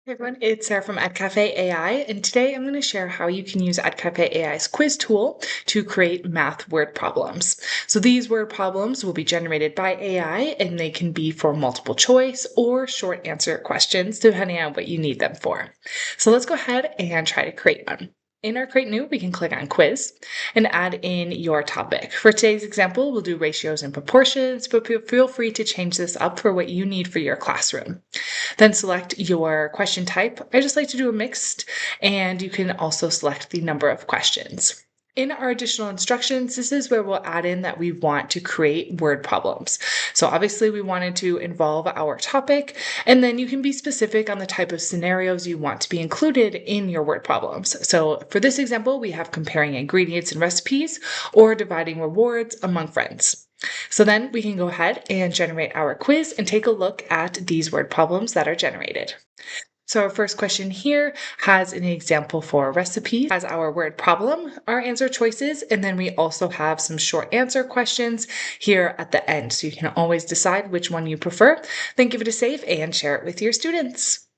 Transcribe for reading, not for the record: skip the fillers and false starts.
Hey everyone, it's Sara from EdCafe AI, and today I'm going to share how you can use EdCafe AI's quiz tool to create math word problems. So these word problems will be generated by AI, and they can be for multiple choice or short answer questions, depending on what you need them for. So let's go ahead and try to create one. In our Create New, we can click on Quiz and add in your topic. For today's example, we'll do ratios and proportions, but feel free to change this up for what you need for your classroom. Then select your question type. I just like to do a mixed, and you can also select the number of questions. In our additional instructions, this is where we'll add in that we want to create word problems. So obviously we wanted to involve our topic, and then you can be specific on the type of scenarios you want to be included in your word problems. So for this example, we have comparing ingredients and recipes or dividing rewards among friends. So then we can go ahead and generate our quiz and take a look at these word problems that are generated. So our first question here has an example for a recipe, has our word problem, our answer choices, and then we also have some short answer questions here at the end. So you can always decide which one you prefer, then give it a save and share it with your students.